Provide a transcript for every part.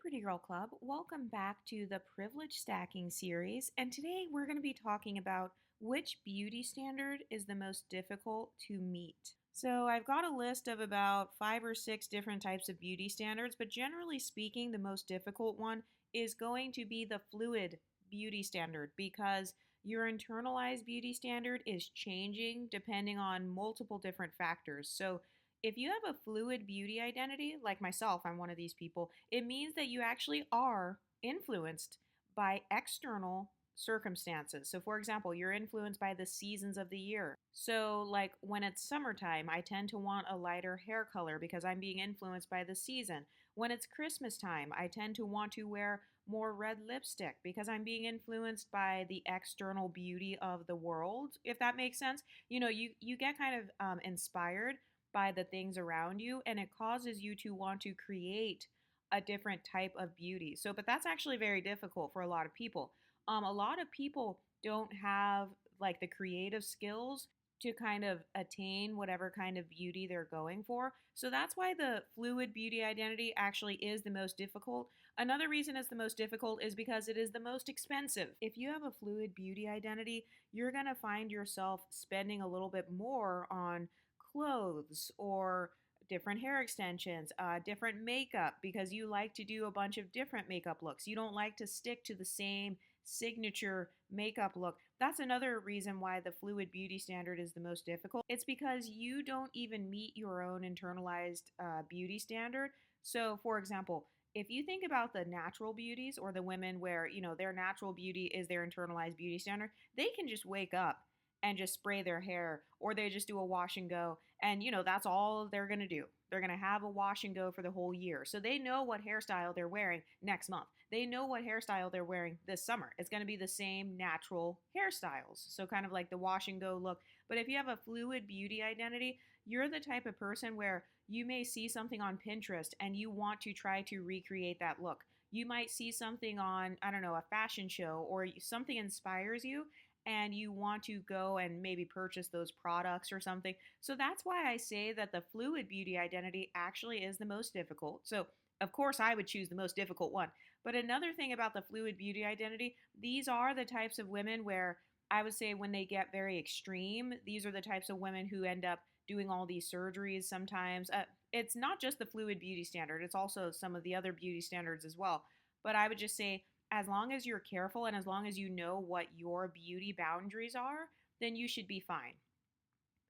Pretty Girl Club. Welcome back to the Privilege Stacking series. And today we're going to be talking about which beauty standard is the most difficult to meet. So, I've got a list of about 5 or 6 different types of beauty standards, but generally speaking, the most difficult one is going to be the fluid beauty standard because your internalized beauty standard is changing depending on multiple different factors. So, if you have a fluid beauty identity, like myself, I'm one of these people, it means that you actually are influenced by external circumstances. So, for example, you're influenced by the seasons of the year. So, like when it's summertime, I tend to want a lighter hair color because I'm being influenced by the season. When it's Christmas time, I tend to want to wear more red lipstick because I'm being influenced by the external beauty of the world, if that makes sense. You get kind of inspired by the things around you, and it causes you to want to create a different type of beauty. So, but that's actually very difficult for a lot of people. A lot of people don't have like the creative skills to kind of attain whatever kind of beauty they're going for. So that's why the fluid beauty identity actually is the most difficult. Another reason it's the most difficult is because it is the most expensive. If you have a fluid beauty identity, you're going to find yourself spending a little bit more on clothes or different hair extensions, different makeup, because you like to do a bunch of different makeup looks. You don't like to stick to the same signature makeup look. That's another reason why the fluid beauty standard is the most difficult. It's because you don't even meet your own internalized beauty standard. So, for example, if you think about the natural beauties or the women where, their natural beauty is their internalized beauty standard, they can just wake up and just spray their hair, or they just do a wash and go, and that's all they're going to do. They're going to have a wash and go for the whole year. So they know what hairstyle they're wearing next month. They know what hairstyle they're wearing this summer. It's going to be the same natural hairstyles. So kind of like the wash and go look. But if you have a fluid beauty identity, you're the type of person where you may see something on Pinterest and you want to try to recreate that look. You might see something on, I don't know, a fashion show, or something inspires you and you want to go and maybe purchase those products or something. So that's why I say that the fluid beauty identity actually is the most difficult. So, of course, I would choose the most difficult one. But another thing about the fluid beauty identity, these are the types of women where I would say when they get very extreme, these are the types of women who end up doing all these surgeries sometimes. It's not just the fluid beauty standard, it's also some of the other beauty standards as well. But I would just say as long as you're careful and as long as you know what your beauty boundaries are, then you should be fine.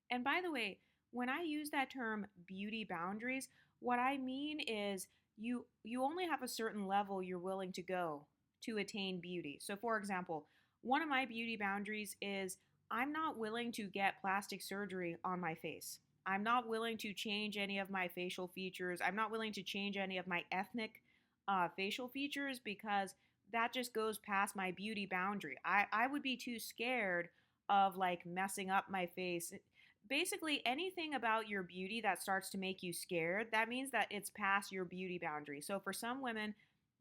And by the way, when I use that term beauty boundaries, what I mean is you only have a certain level you're willing to go to attain beauty. So for example, one of my beauty boundaries is I'm not willing to get plastic surgery on my face. I'm not willing to change any of my facial features. I'm not willing to change any of my ethnic facial features because that just goes past my beauty boundary. I would be too scared of like messing up my face. Basically, anything about your beauty that starts to make you scared, that means that it's past your beauty boundary. So for some women,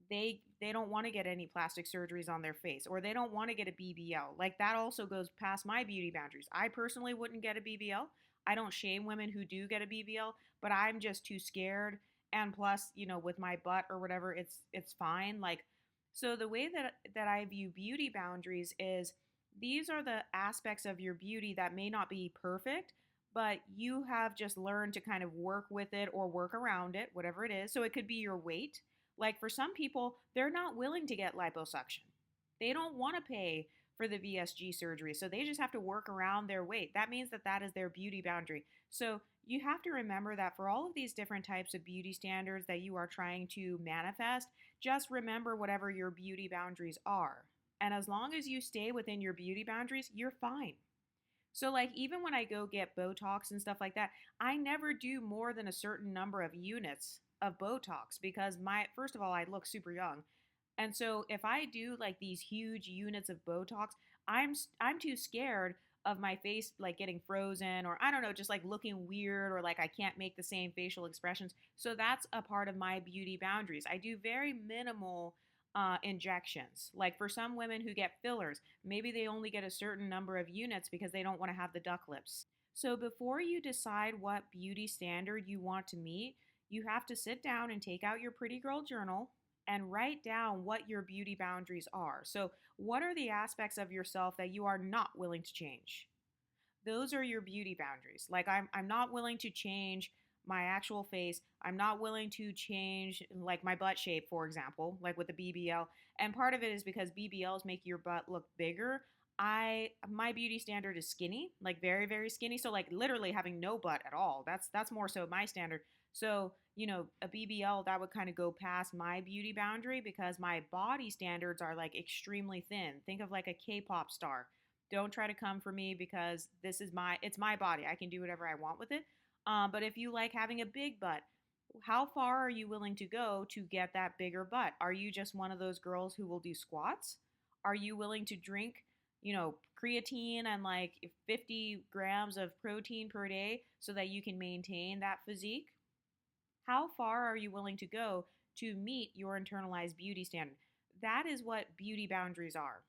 they don't want to get any plastic surgeries on their face, or they don't want to get a BBL. Like that also goes past my beauty boundaries. I personally wouldn't get a BBL. I don't shame women who do get a BBL, but I'm just too scared. And plus, with my butt or whatever, it's fine. Like so the way that I view beauty boundaries is these are the aspects of your beauty that may not be perfect, but you have just learned to kind of work with it or work around it, whatever it is. So it could be your weight. Like for some people, they're not willing to get liposuction. They don't want to pay for the VSG surgery. So they just have to work around their weight. That means that that is their beauty boundary. So you have to remember that for all of these different types of beauty standards that you are trying to manifest, just remember whatever your beauty boundaries are. And as long as you stay within your beauty boundaries, you're fine. So, like, even when I go get Botox and stuff like that, I never do more than a certain number of units of Botox because first of all, I look super young. And so if I do like these huge units of Botox, I'm too scared of my face like getting frozen, or I don't know, just like looking weird, or like I can't make the same facial expressions. So that's a part of my beauty boundaries. I do very minimal injections. Like for some women who get fillers, maybe they only get a certain number of units because they don't want to have the duck lips. So before you decide what beauty standard you want to meet, you have to sit down and take out your pretty girl journal and write down what your beauty boundaries are. So, what are the aspects of yourself that you are not willing to change? Those are your beauty boundaries. Like I'm not willing to change my actual face. I'm not willing to change like my butt shape, for example, like with the BBL. And part of it is because BBLs make your butt look bigger. My beauty standard is skinny, like very very skinny. So like literally having no butt at all. That's more so my standard. So, a BBL that would kind of go past my beauty boundary because my body standards are like extremely thin. Think of like a K-pop star. Don't try to come for me because it's my body. I can do whatever I want with it. But if you like having a big butt, how far are you willing to go to get that bigger butt? Are you just one of those girls who will do squats? Are you willing to drink, creatine and like 50 grams of protein per day so that you can maintain that physique? How far are you willing to go to meet your internalized beauty standard? That is what beauty boundaries are.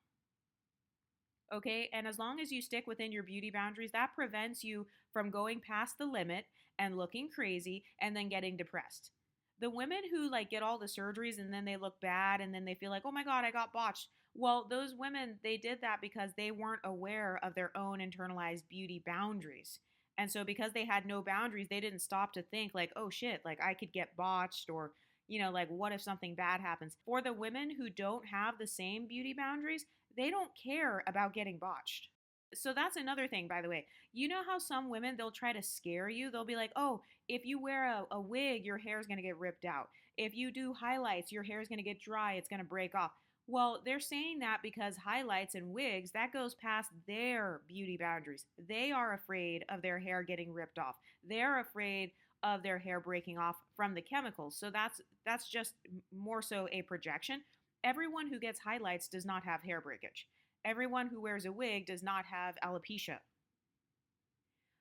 Okay. And as long as you stick within your beauty boundaries, that prevents you from going past the limit and looking crazy and then getting depressed. The women who like get all the surgeries and then they look bad and then they feel like, oh my God, I got botched. Well, those women, they did that because they weren't aware of their own internalized beauty boundaries. And so because they had no boundaries, they didn't stop to think like, oh shit, like I could get botched or like what if something bad happens? For the women who don't have the same beauty boundaries, they don't care about getting botched. So that's another thing, by the way. You know how some women, they'll try to scare you? They'll be like, oh, if you wear a wig, your hair is going to get ripped out. If you do highlights, your hair is going to get dry. It's going to break off. Well, they're saying that because highlights and wigs, that goes past their beauty boundaries. They are afraid of their hair getting ripped off. They're afraid of their hair breaking off from the chemicals. So that's just more so a projection. Everyone who gets highlights does not have hair breakage. Everyone who wears a wig does not have alopecia.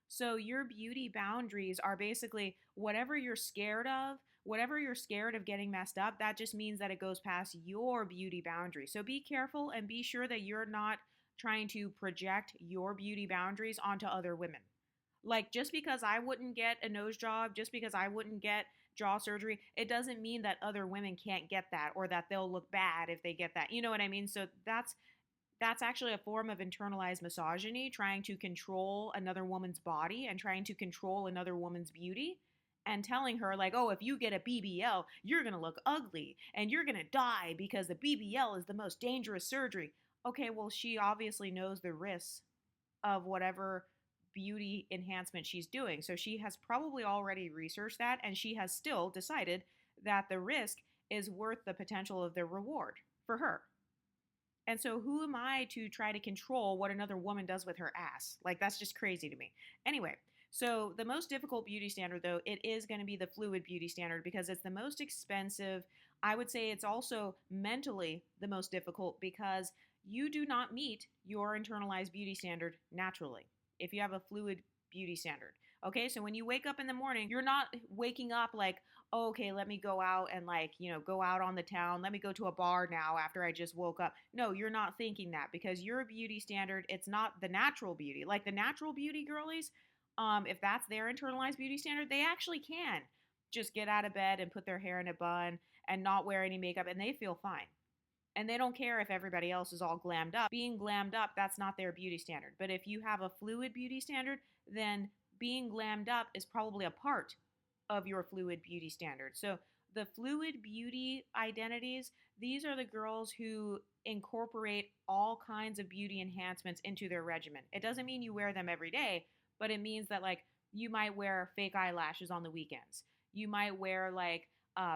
So your beauty boundaries are basically whatever you're scared of getting messed up, that just means that it goes past your beauty boundary. So be careful and be sure that you're not trying to project your beauty boundaries onto other women. Like just because I wouldn't get a nose job, just because I wouldn't get jaw surgery, it doesn't mean that other women can't get that or that they'll look bad if they get that. You know what I mean? So that's actually a form of internalized misogyny, trying to control another woman's body and trying to control another woman's beauty and telling her like, "Oh, if you get a BBL, you're going to look ugly and you're going to die because the BBL is the most dangerous surgery." Okay, well, she obviously knows the risks of whatever beauty enhancement she's doing. So she has probably already researched that and she has still decided that the risk is worth the potential of the reward for her. And so who am I to try to control what another woman does with her ass? Like that's just crazy to me. Anyway, so the most difficult beauty standard though, it is going to be the fluid beauty standard because it's the most expensive. I would say it's also mentally the most difficult because you do not meet your internalized beauty standard naturally if you have a fluid beauty standard. Okay, so when you wake up in the morning, you're not waking up like, oh, okay, let me go out and like, go out on the town. Let me go to a bar now after I just woke up. No, you're not thinking that because your beauty standard, it's not the natural beauty. Like the natural beauty girlies, if that's their internalized beauty standard, they actually can just get out of bed and put their hair in a bun and not wear any makeup and they feel fine. And they don't care if everybody else is all glammed up. Being glammed up, that's not their beauty standard. But if you have a fluid beauty standard, then being glammed up is probably a part of your fluid beauty standard. So the fluid beauty identities, these are the girls who incorporate all kinds of beauty enhancements into their regimen. It doesn't mean you wear them every day, but it means that like you might wear fake eyelashes on the weekends. You might wear like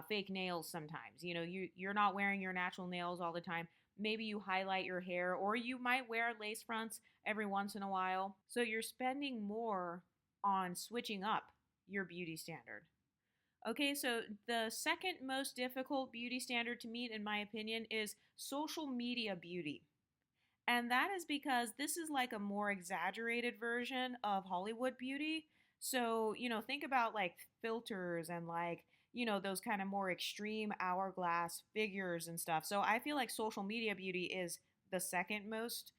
fake nails sometimes. You're not wearing your natural nails all the time. Maybe you highlight your hair, or you might wear lace fronts every once in a while. So you're spending more on switching up your beauty standard. Okay, so the second most difficult beauty standard to meet, in my opinion, is social media beauty. And that is because this is like a more exaggerated version of Hollywood beauty. So, think about like filters and like, those kind of more extreme hourglass figures and stuff. So I feel like social media beauty is the second most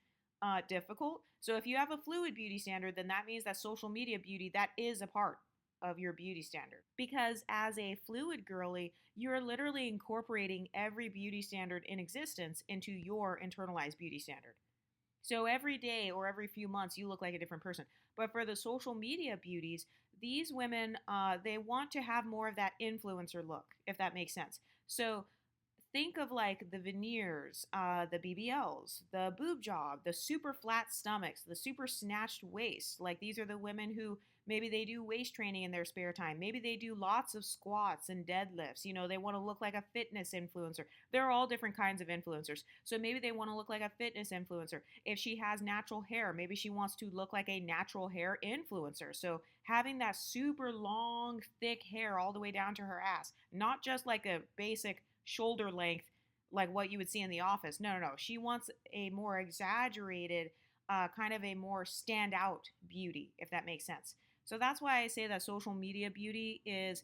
difficult. So if you have a fluid beauty standard, then that means that social media beauty, that is a part of your beauty standard. Because as a fluid girly, you're literally incorporating every beauty standard in existence into your internalized beauty standard. So every day or every few months, you look like a different person. But for the social media beauties, these women, they want to have more of that influencer look, if that makes sense. So think of like the veneers, the BBLs, the boob job, the super flat stomachs, the super snatched waist. Like these are the women who maybe they do waist training in their spare time. Maybe they do lots of squats and deadlifts. They want to look like a fitness influencer. There are all different kinds of influencers. So maybe they want to look like a fitness influencer. If she has natural hair, maybe she wants to look like a natural hair influencer. So having that super long, thick hair all the way down to her ass, not just like a basic shoulder length like what you would see in the office. No, no, no. She wants a more exaggerated, kind of a more standout beauty, if that makes sense. So that's why I say that social media beauty is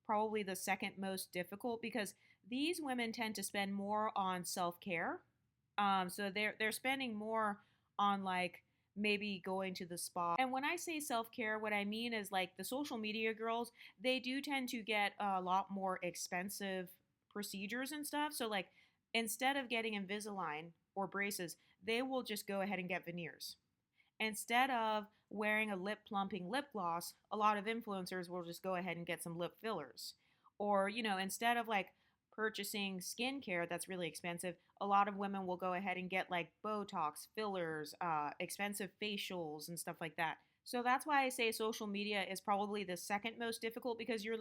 probably the second most difficult because these women tend to spend more on self care. So they're spending more on like maybe going to the spa. And when I say self care, what I mean is like the social media girls, they do tend to get a lot more expensive procedures and stuff. So like instead of getting Invisalign or braces, they will just go ahead and get veneers. Instead of wearing a lip plumping lip gloss, a lot of influencers will just go ahead and get some lip fillers. Or, instead of like purchasing skincare that's really expensive, a lot of women will go ahead and get like Botox, fillers, expensive facials, and stuff like that. So that's why I say social media is probably the second most difficult because you're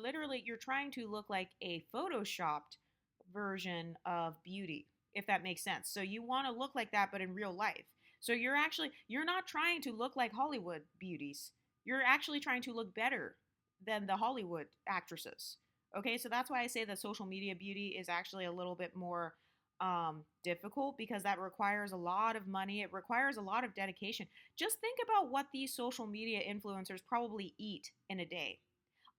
trying to look like a photoshopped version of beauty, if that makes sense. So you want to look like that but in real life. So you're not trying to look like Hollywood beauties. You're actually trying to look better than the Hollywood actresses. Okay, so that's why I say that social media beauty is actually a little bit more difficult because that requires a lot of money. It requires a lot of dedication. Just think about what these social media influencers probably eat in a day.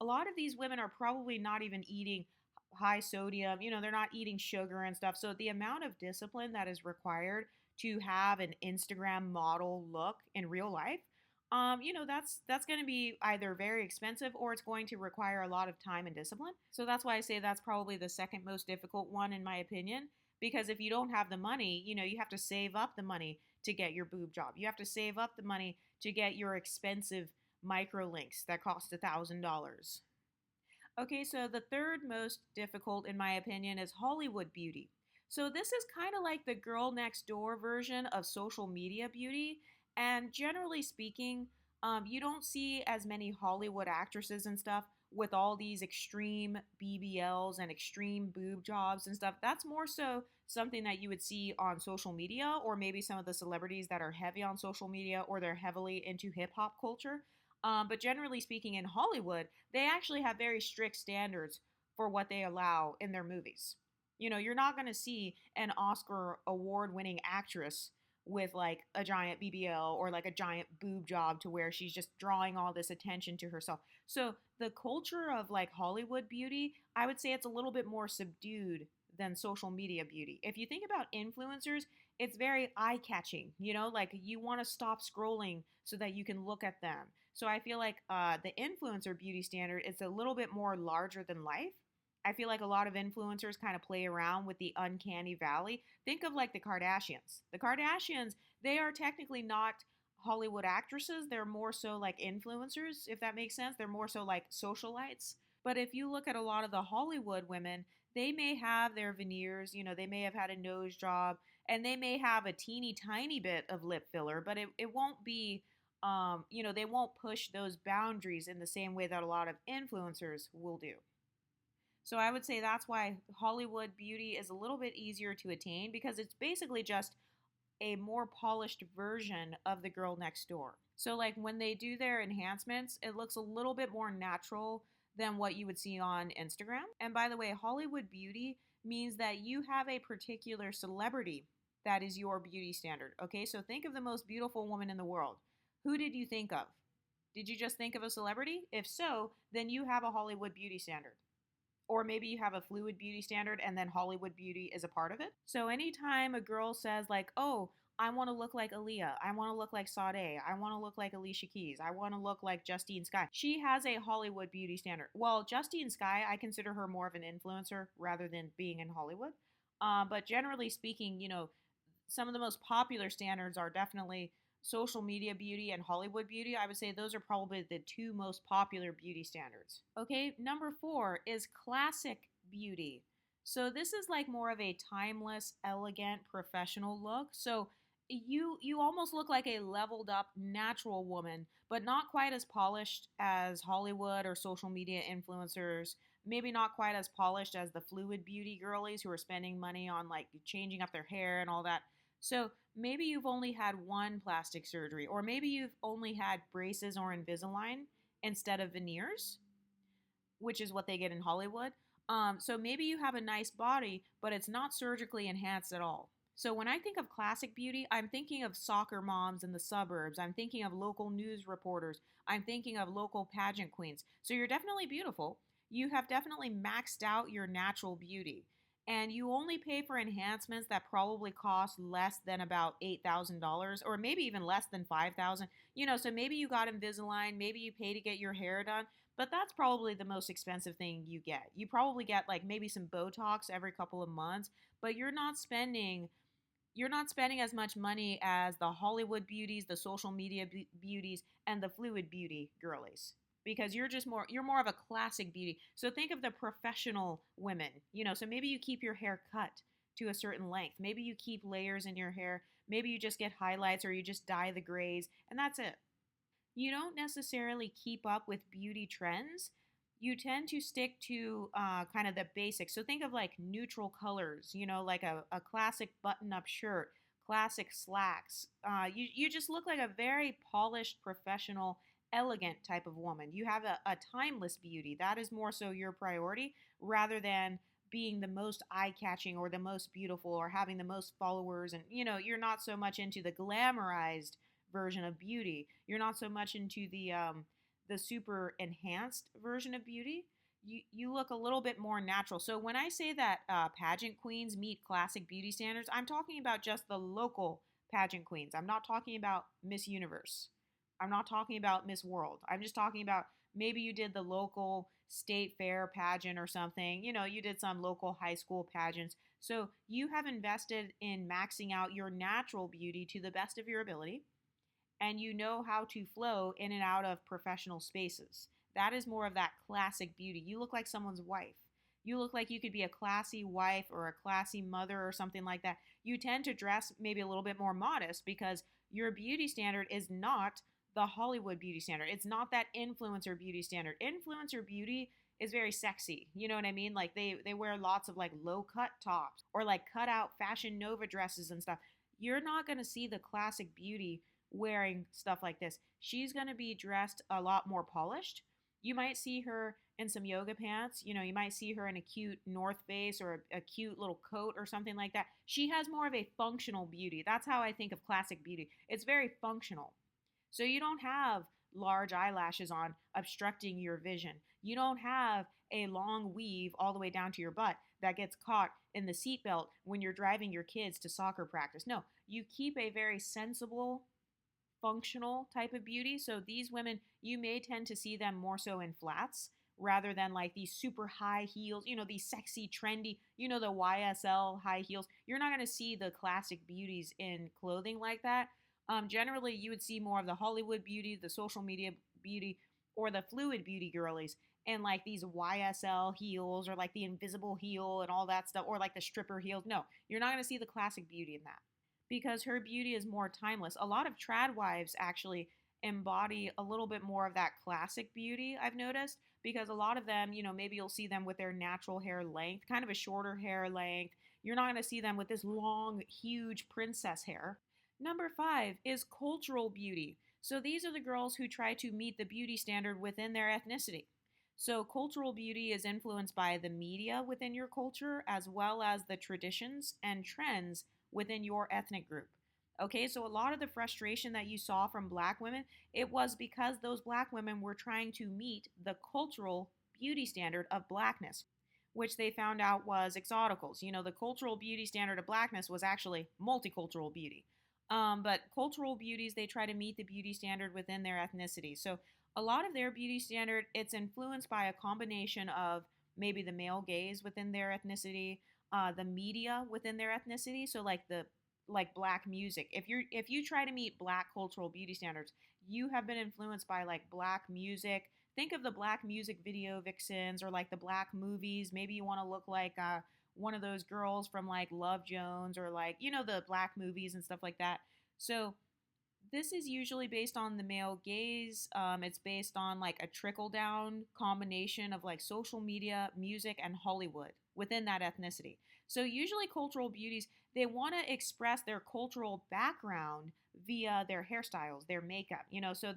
A lot of these women are probably not even eating high sodium, they're not eating sugar and stuff. So the amount of discipline that is required to have an Instagram model look in real life, that's going to be either very expensive or it's going to require a lot of time and discipline. So that's why I say that's probably the second most difficult one in my opinion. Because if you don't have the money, you have to save up the money to get your boob job. You have to save up the money to get your expensive micro links that cost $1,000. Okay, so the third most difficult, in my opinion, is Hollywood beauty. So this is kind of like the girl next door version of social media beauty. And generally speaking, you don't see as many Hollywood actresses and stuff with all these extreme BBLs and extreme boob jobs and stuff. That's more so something that you would see on social media, or maybe some of the celebrities that are heavy on social media or they're heavily into hip hop culture. But generally speaking, in Hollywood, they actually have very strict standards for what they allow in their movies. You're not going to see an Oscar award winning actress with like a giant BBL or like a giant boob job to where she's just drawing all this attention to herself. So the culture of like Hollywood beauty, I would say it's a little bit more subdued than social media beauty. If you think about influencers, it's very eye catching, like you want to stop scrolling so that you can look at them. So I feel like the influencer beauty standard is a little bit more larger than life. I feel like a lot of influencers kind of play around with the uncanny valley. Think of like the Kardashians. The Kardashians, they are technically not Hollywood actresses. They're more so like influencers, if that makes sense. They're more so like socialites. But if you look at a lot of the Hollywood women, they may have their veneers, they may have had a nose job, and they may have a teeny tiny bit of lip filler, but it won't be, they won't push those boundaries in the same way that a lot of influencers will do. So I would say that's why Hollywood beauty is a little bit easier to attain because it's basically just a more polished version of the girl next door. So like when they do their enhancements, it looks a little bit more natural than what you would see on Instagram. And by the way, Hollywood beauty means that you have a particular celebrity that is your beauty standard. Okay, so think of the most beautiful woman in the world. Who did you think of? Did you just think of a celebrity? If so, then you have a Hollywood beauty standard. Or maybe you have a fluid beauty standard and then Hollywood beauty is a part of it. So anytime a girl says like, "Oh, I want to look like Aaliyah. I want to look like Sade. I want to look like Alicia Keys. I want to look like Justine Skye. She has a Hollywood beauty standard. Well, Justine Skye, I consider her more of an influencer rather than being in Hollywood. But generally speaking, some of the most popular standards are definitely social media beauty and Hollywood beauty. I would say those are probably the two most popular beauty standards. Okay, number four is classic beauty. So this is like more of a timeless, elegant, professional look. So you almost look like a leveled up natural woman, but not quite as polished as Hollywood or social media influencers. Maybe not quite as polished as the fluid beauty girlies who are spending money on like changing up their hair and all that. So maybe you've only had one plastic surgery, or maybe you've only had braces or Invisalign instead of veneers, which is what they get in Hollywood. So maybe you have a nice body, but it's not surgically enhanced at all. So when I think of classic beauty, I'm thinking of soccer moms in the suburbs. I'm thinking of local news reporters. I'm thinking of local pageant queens. So you're definitely beautiful. You have definitely maxed out your natural beauty. And you only pay for enhancements that probably cost less than about $8,000 or maybe even less than 5,000. So maybe you got Invisalign, maybe you pay to get your hair done, but that's probably the most expensive thing you get. You probably get like maybe some Botox every couple of months, but you're not spending as much money as the Hollywood beauties, the social media beauties, and the fluid beauty girlies. Because you're more of a classic beauty. So think of the professional women. So maybe you keep your hair cut to a certain length. Maybe you keep layers in your hair. Maybe you just get highlights or you just dye the grays, and that's it. You don't necessarily keep up with beauty trends. You tend to stick to kind of the basics. So think of like neutral colors, like a classic button up shirt, classic slacks. You just look like a very polished, professional, elegant type of woman. You have a timeless beauty. That is more so your priority rather than being the most eye catching or the most beautiful or having the most followers. And, you're not so much into the glamorized version of beauty. You're not so much into the super enhanced version of beauty. You look a little bit more natural. So when I say that pageant queens meet classic beauty standards, I'm talking about just the local pageant queens. I'm not talking about Miss Universe. I'm not talking about Miss World. I'm just talking about maybe you did the local state fair pageant or something. You did some local high school pageants. So you have invested in maxing out your natural beauty to the best of your ability and you know how to flow in and out of professional spaces. That is more of that classic beauty. You look like someone's wife. You look like you could be a classy wife or a classy mother or something like that. You tend to dress maybe a little bit more modest because your beauty standard is not the Hollywood beauty standard. It's not that influencer beauty standard. Influencer beauty is very sexy. You know what I mean? Like they wear lots of like low cut tops or like cut out fashion Nova dresses and stuff. You're not going to see the classic beauty wearing stuff like this. She's going to be dressed a lot more polished. You might see her in some yoga pants. You might see her in a cute North Face or a cute little coat or something like that. She has more of a functional beauty. That's how I think of classic beauty. It's very functional. So you don't have large eyelashes on obstructing your vision. You don't have a long weave all the way down to your butt that gets caught in the seatbelt when you're driving your kids to soccer practice. No, you keep a very sensible functional type of beauty. So these women, you may tend to see them more so in flats rather than like these super high heels, these sexy, trendy, the YSL high heels. You're not going to see the classic beauties in clothing like that. Generally, you would see more of the Hollywood beauty, the social media beauty, or the fluid beauty girlies and like these YSL heels or like the invisible heel and all that stuff, or like the stripper heels. No, you're not going to see the classic beauty in that because her beauty is more timeless. A lot of trad wives actually embody a little bit more of that classic beauty, I've noticed, because a lot of them, maybe you'll see them with their natural hair length, kind of a shorter hair length. You're not going to see them with this long, huge princess hair. Number five is cultural beauty. So these are the girls who try to meet the beauty standard within their ethnicity. So cultural beauty is influenced by the media within your culture as well as the traditions and trends within your ethnic group. Okay, so a lot of the frustration that you saw from black women, it was because those black women were trying to meet the cultural beauty standard of blackness, which they found out was exoticals. The cultural beauty standard of blackness was actually multicultural beauty. But cultural beauties, they try to meet the beauty standard within their ethnicity. So a lot of their beauty standard, it's influenced by a combination of maybe the male gaze within their ethnicity, the media within their ethnicity. So like black music. If you try to meet black cultural beauty standards, you have been influenced by like black music. Think of the black music video vixens or like the black movies. Maybe you want to look like one of those girls from like Love Jones or like, the black movies and stuff like that. So this is usually based on the male gaze. It's based on like a trickle down combination of like social media, music, and Hollywood within that ethnicity. So usually cultural beauties, they want to express their cultural background via their hairstyles, their makeup, so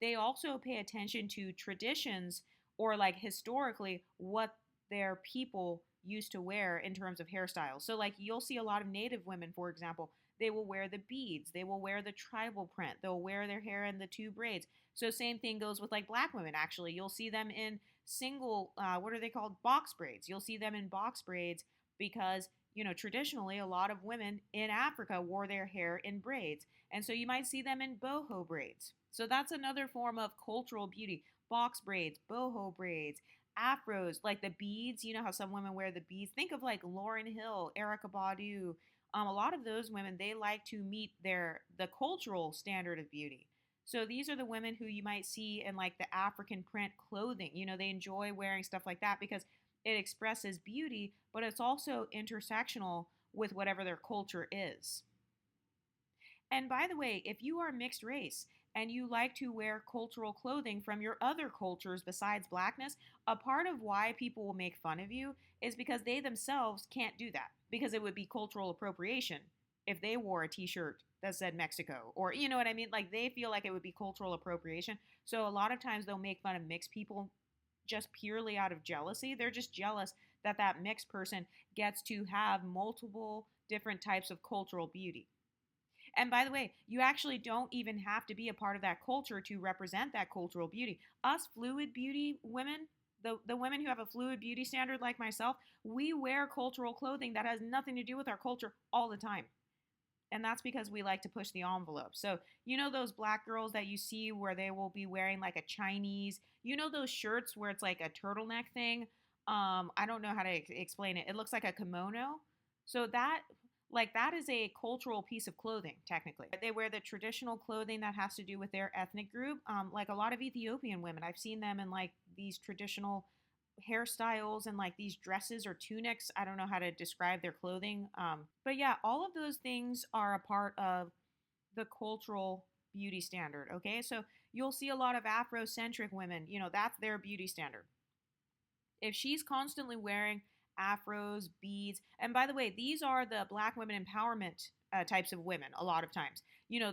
they also pay attention to traditions or like historically what their people used to wear in terms of hairstyles. So like you'll see a lot of native women, for example, they will wear the beads, they will wear the tribal print, they'll wear their hair in the two braids. So same thing goes with like black women. Actually, you'll see them in single what are they called, box braids. You'll see them in box braids because traditionally a lot of women in Africa wore their hair in braids, and so you might see them in boho braids. So that's another form of cultural beauty: box braids, boho braids, afros, like the beads. You know how some women wear the beads? Think of like Lauryn Hill, Erica Badu. A lot of those women, they like to meet the cultural standard of beauty. So these are the women who you might see in like the African print clothing. They enjoy wearing stuff like that because it expresses beauty, but it's also intersectional with whatever their culture is. And by the way, if you are mixed race and you like to wear cultural clothing from your other cultures besides blackness, a part of why people will make fun of you is because they themselves can't do that, because it would be cultural appropriation if they wore a t-shirt that said Mexico, or you know what I mean? Like they feel like it would be cultural appropriation. So a lot of times they'll make fun of mixed people just purely out of jealousy. They're just jealous that that mixed person gets to have multiple different types of cultural beauty. And by the way, you actually don't even have to be a part of that culture to represent that cultural beauty. Us fluid beauty women, the women who have a fluid beauty standard like myself, we wear cultural clothing that has nothing to do with our culture all the time. And that's because we like to push the envelope. So, those black girls that you see where they will be wearing like a Chinese, those shirts where it's like a turtleneck thing. I don't know how to explain it. It looks like a kimono. So that is a cultural piece of clothing, technically. They wear the traditional clothing that has to do with their ethnic group. Like a lot of Ethiopian women, I've seen them in like these traditional hairstyles and like these dresses or tunics. I don't know how to describe their clothing. But yeah, all of those things are a part of the cultural beauty standard. Okay, so you'll see a lot of Afrocentric women, that's their beauty standard. If she's constantly wearing afros, beads, and by the way, these are the black women empowerment types of women a lot of times.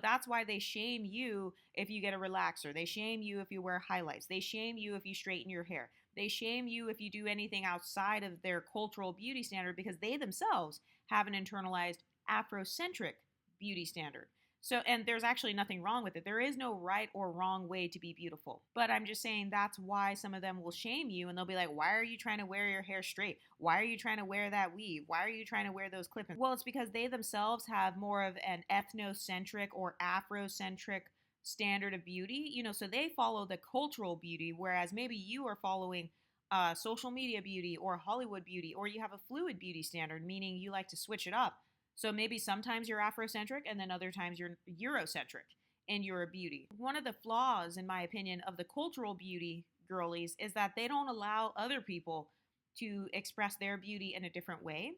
That's why they shame you if you get a relaxer. They shame you if you wear highlights. They shame you if you straighten your hair. They shame you if you do anything outside of their cultural beauty standard because they themselves have an internalized Afrocentric beauty standard. So, and there's actually nothing wrong with it. There is no right or wrong way to be beautiful. But I'm just saying that's why some of them will shame you and they'll be like, why are you trying to wear your hair straight? Why are you trying to wear that weave? Why are you trying to wear those clip-ins? Well, it's because they themselves have more of an ethnocentric or Afrocentric standard of beauty, so they follow the cultural beauty, whereas maybe you are following social media beauty or Hollywood beauty, or you have a fluid beauty standard, meaning you like to switch it up. So maybe sometimes you're Afrocentric and then other times you're Eurocentric in your beauty. One of the flaws, in my opinion, of the cultural beauty girlies is that they don't allow other people to express their beauty in a different way.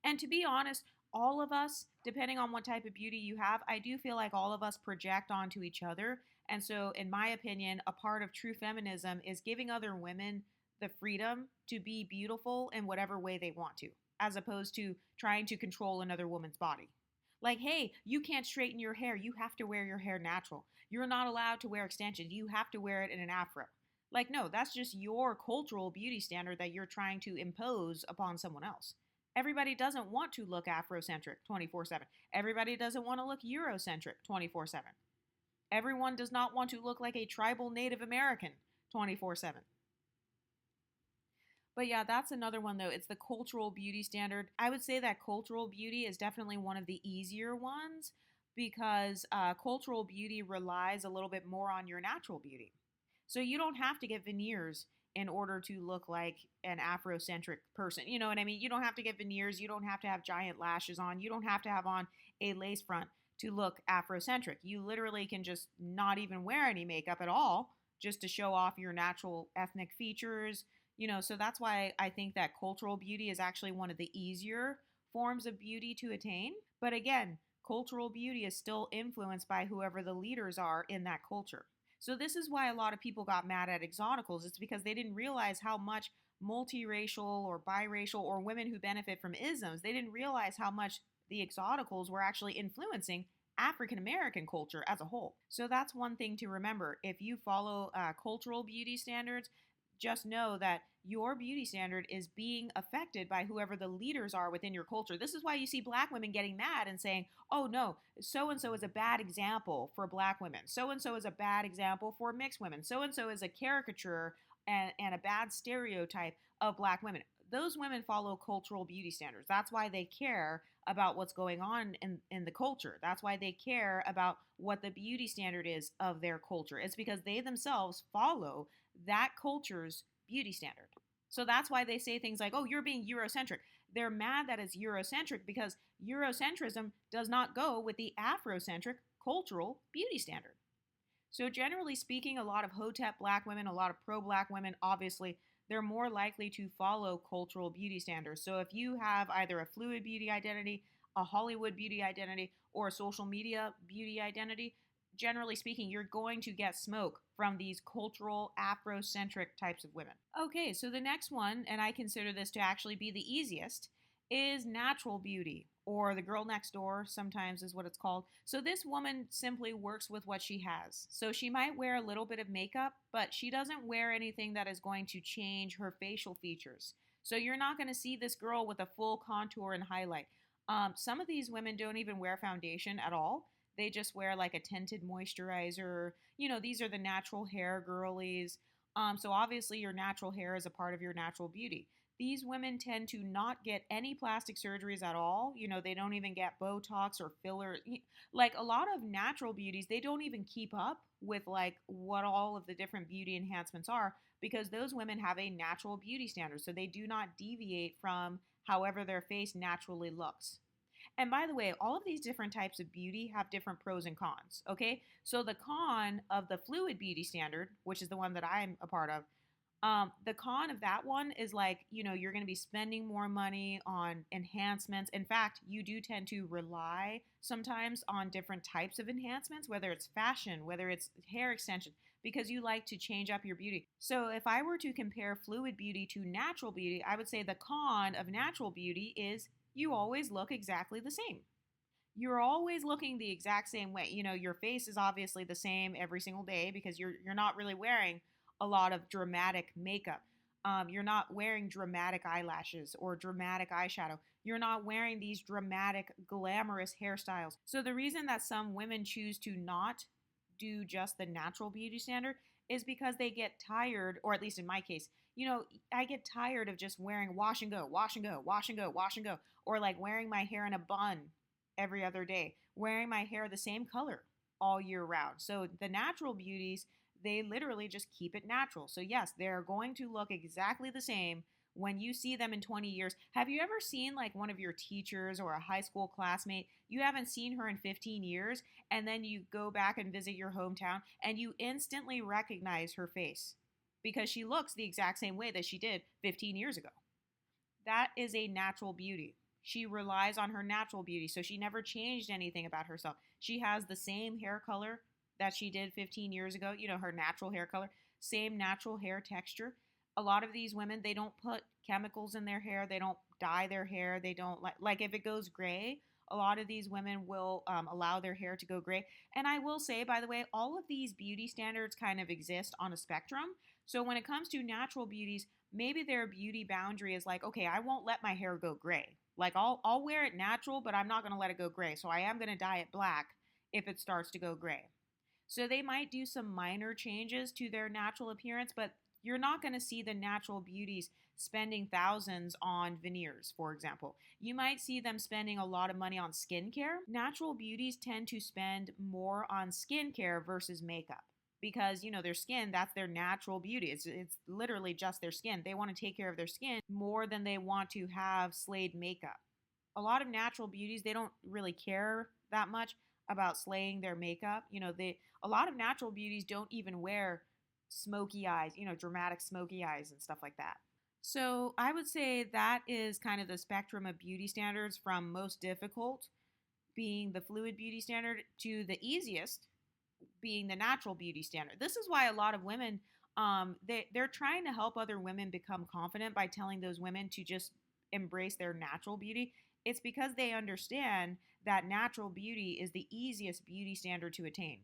And to be honest, all of us, depending on what type of beauty you have, I do feel like all of us project onto each other. And so, in my opinion, a part of true feminism is giving other women the freedom to be beautiful in whatever way they want to, as opposed to trying to control another woman's body. Like, hey, you can't straighten your hair. You have to wear your hair natural. You're not allowed to wear extensions. You have to wear it in an afro. Like, no, that's just your cultural beauty standard that you're trying to impose upon someone else. Everybody doesn't want to look Afrocentric 24/7. Everybody doesn't want to look Eurocentric 24/7. Everyone does not want to look like a tribal Native American 24/7. But yeah, that's another one though. It's the cultural beauty standard. I would say that cultural beauty is definitely one of the easier ones, because cultural beauty relies a little bit more on your natural beauty. So you don't have to get veneers in order to look like an Afrocentric person. You know what I mean? You don't have to get veneers. You don't have to have giant lashes on. You don't have to have on a lace front to look Afrocentric. You literally can just not even wear any makeup at all just to show off your natural ethnic features. So that's why I think that cultural beauty is actually one of the easier forms of beauty to attain. But again, cultural beauty is still influenced by whoever the leaders are in that culture. So this is why a lot of people got mad at Exoticals. It's because they didn't realize how much multiracial or biracial or women who benefit from isms, they didn't realize how much the Exoticals were actually influencing African American culture as a whole. So that's one thing to remember. If you follow cultural beauty standards, just know that your beauty standard is being affected by whoever the leaders are within your culture. This is why you see black women getting mad and saying, oh no, so and so is a bad example for black women. So and so is a bad example for mixed women. So and so is a caricature and a bad stereotype of black women. Those women follow cultural beauty standards. That's why they care about what's going on in the culture. That's why they care about what the beauty standard is of their culture. It's because they themselves follow that culture's beauty standard. So that's why they say things like, oh, you're being Eurocentric. They're mad that it's Eurocentric because Eurocentrism does not go with the Afrocentric cultural beauty standard. So, generally speaking, a lot of Hotep black women, a lot of pro black women, obviously, they're more likely to follow cultural beauty standards. So, if you have either a fluid beauty identity, a Hollywood beauty identity, or a social media beauty identity, generally speaking, you're going to get smoke from these cultural Afrocentric types of women. Okay, so the next one, and I consider this to actually be the easiest, is natural beauty, or the girl next door, sometimes is what it's called. So this woman simply works with what she has. So she might wear a little bit of makeup, but she doesn't wear anything that is going to change her facial features. So you're not going to see this girl with a full contour and highlight. Some of these women don't even wear foundation at all. They just wear like a tinted moisturizer. These are the natural hair girlies. So obviously your natural hair is a part of your natural beauty. These women tend to not get any plastic surgeries at all. They don't even get Botox or filler. Like a lot of natural beauties, they don't even keep up with like what all of the different beauty enhancements are because those women have a natural beauty standard. So they do not deviate from however their face naturally looks. And by the way, all of these different types of beauty have different pros and cons. Okay. So the con of the fluid beauty standard, which is the one that I'm a part of, the con of that one is like, you're going to be spending more money on enhancements. In fact, you do tend to rely sometimes on different types of enhancements, whether it's fashion, whether it's hair extension, because you like to change up your beauty. So if I were to compare fluid beauty to natural beauty, I would say the con of natural beauty is you always look exactly the same. You're always looking the exact same way. Your face is obviously the same every single day because you're not really wearing a lot of dramatic makeup. You're not wearing dramatic eyelashes or dramatic eyeshadow. You're not wearing these dramatic, glamorous hairstyles. So the reason that some women choose to not do just the natural beauty standard is because they get tired, or at least in my case, I get tired of just wearing wash and go, wash and go, wash and go, wash and go, or like wearing my hair in a bun every other day, wearing my hair the same color all year round. So the natural beauties, they literally just keep it natural. So yes, they're going to look exactly the same when you see them in 20 years. Have you ever seen like one of your teachers or a high school classmate? You haven't seen her in 15 years, and then you go back and visit your hometown and you instantly recognize her face because she looks the exact same way that she did 15 years ago. That is a natural beauty. She relies on her natural beauty, so she never changed anything about herself. She has the same hair color that she did 15 years ago, her natural hair color, same natural hair texture. A lot of these women, they don't put chemicals in their hair, they don't dye their hair, they don't like if it goes gray, a lot of these women will allow their hair to go gray. And I will say, by the way, all of these beauty standards kind of exist on a spectrum. So when it comes to natural beauties, maybe their beauty boundary is like, okay, I won't let my hair go gray. Like I'll wear it natural, but I'm not going to let it go gray. So I am going to dye it black if it starts to go gray. So they might do some minor changes to their natural appearance, but you're not going to see the natural beauties spending thousands on veneers, for example. You might see them spending a lot of money on skincare. Natural beauties tend to spend more on skincare versus makeup because their skin, that's their natural beauty. It's literally just their skin. They want to take care of their skin more than they want to have slayed makeup. A lot of natural beauties, they don't really care that much about slaying their makeup. They a lot of natural beauties don't even wear smoky eyes, dramatic smoky eyes and stuff like that. So I would say that is kind of the spectrum of beauty standards, from most difficult being the fluid beauty standard to the easiest being the natural beauty standard. This is why a lot of women, they're trying to help other women become confident by telling those women to just embrace their natural beauty. It's because they understand that natural beauty is the easiest beauty standard to attain.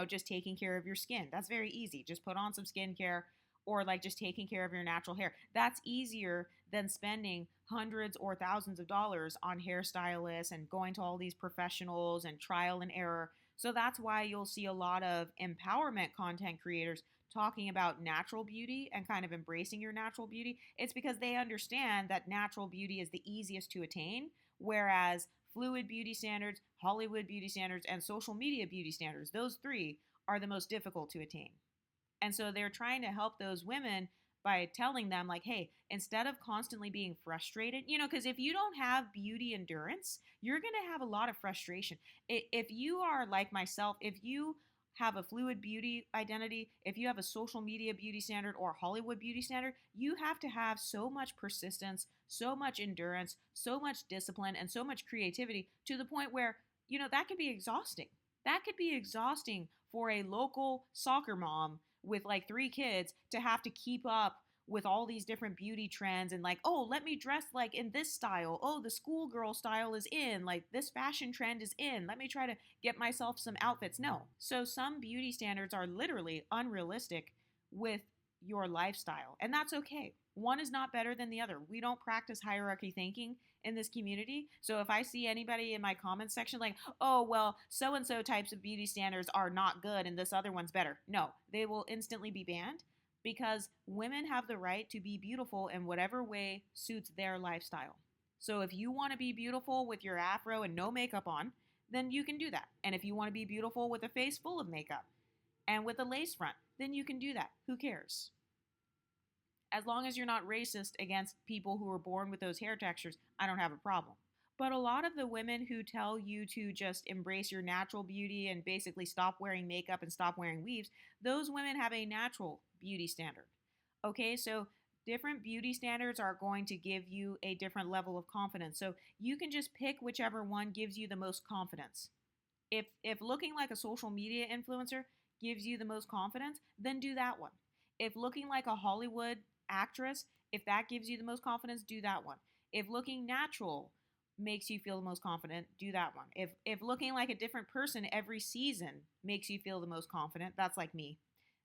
Just taking care of your skin. That's very easy. Just put on some skincare, or like just taking care of your natural hair. That's easier than spending hundreds or thousands of dollars on hairstylists and going to all these professionals and trial and error. So that's why you'll see a lot of empowerment content creators talking about natural beauty and kind of embracing your natural beauty. It's because they understand that natural beauty is the easiest to attain, whereas fluid beauty standards, Hollywood beauty standards, and social media beauty standards, those three are the most difficult to attain. And so they're trying to help those women by telling them, like, hey, instead of constantly being frustrated, because if you don't have beauty endurance, you're going to have a lot of frustration. If you are like myself, if you have a fluid beauty identity, if you have a social media beauty standard or Hollywood beauty standard, you have to have so much persistence, so much endurance, so much discipline, and so much creativity to the point where, that could be exhausting. That could be exhausting for a local soccer mom with like three kids to have to keep up with all these different beauty trends and like, oh, let me dress like in this style. Oh, the schoolgirl style is in. Like this fashion trend is in. Let me try to get myself some outfits. No. So some beauty standards are literally unrealistic with your lifestyle, and that's okay. One is not better than the other. We don't practice hierarchy thinking in this community. So if I see anybody in my comments section like, oh, well, so and so types of beauty standards are not good and this other one's better, no, they will instantly be banned, because women have the right to be beautiful in whatever way suits their lifestyle. So if you want to be beautiful with your afro and no makeup on, then you can do that. And if you want to be beautiful with a face full of makeup and with a lace front, then you can do that. Who cares? As long as you're not racist against people who were born with those hair textures, I don't have a problem. But a lot of the women who tell you to just embrace your natural beauty and basically stop wearing makeup and stop wearing weaves, those women have a natural beauty standard. Okay, so different beauty standards are going to give you a different level of confidence. So you can just pick whichever one gives you the most confidence. If looking like a social media influencer gives you the most confidence, then do that one. If looking like a Hollywood actress, if that gives you the most confidence, do that one. If looking natural makes you feel the most confident, do that one. If looking like a different person every season makes you feel the most confident, that's like me,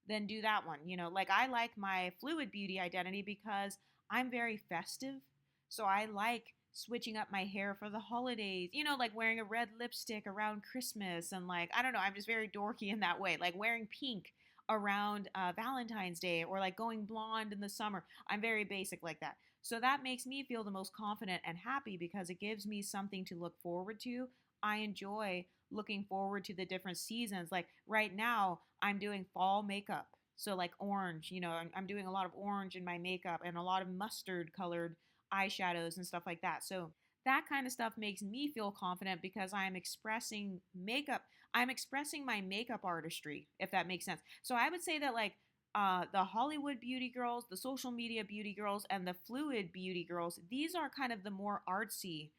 then do that one. Like I like my fluid beauty identity because I'm very festive. So I like switching up my hair for the holidays, like wearing a red lipstick around Christmas. And like, I don't know, I'm just very dorky in that way. Like wearing pink around Valentine's Day, or like going blonde in the summer. I'm very basic like that. So that makes me feel the most confident and happy because it gives me something to look forward to. I enjoy looking forward to the different seasons. Like right now, I'm doing fall makeup. So, like orange, I'm doing a lot of orange in my makeup and a lot of mustard colored eyeshadows and stuff like that. So, that kind of stuff makes me feel confident because I'm expressing makeup. I'm expressing my makeup artistry, if that makes sense. So, I would say that, like, the Hollywood beauty girls, the social media beauty girls, and the fluid beauty girls, these are kind of the more artsy.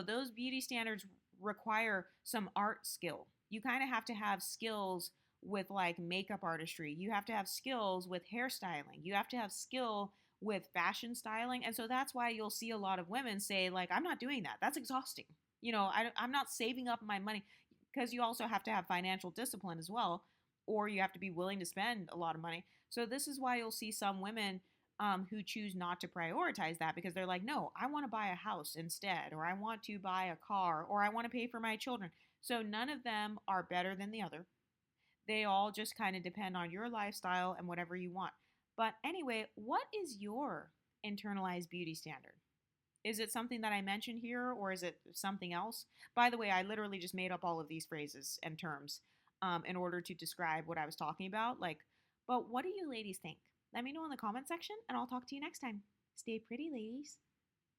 Those beauty standards require some art skill. You kind of have to have skills with like makeup artistry. You have to have skills with hairstyling. You have to have skill with fashion styling. And so that's why you'll see a lot of women say, like, I'm not doing that. That's exhausting. I'm not saving up my money, because you also have to have financial discipline as well, or you have to be willing to spend a lot of money. So this is why you'll see some women who choose not to prioritize that, because they're like, no, I want to buy a house instead, or I want to buy a car, or I want to pay for my children. So none of them are better than the other. They all just kind of depend on your lifestyle and whatever you want. But anyway, what is your internalized beauty standard? Is it something that I mentioned here or is it something else? By the way, I literally just made up all of these phrases and terms in order to describe what I was talking about. But what do you ladies think? Let me know in the comment section and I'll talk to you next time. Stay pretty, ladies.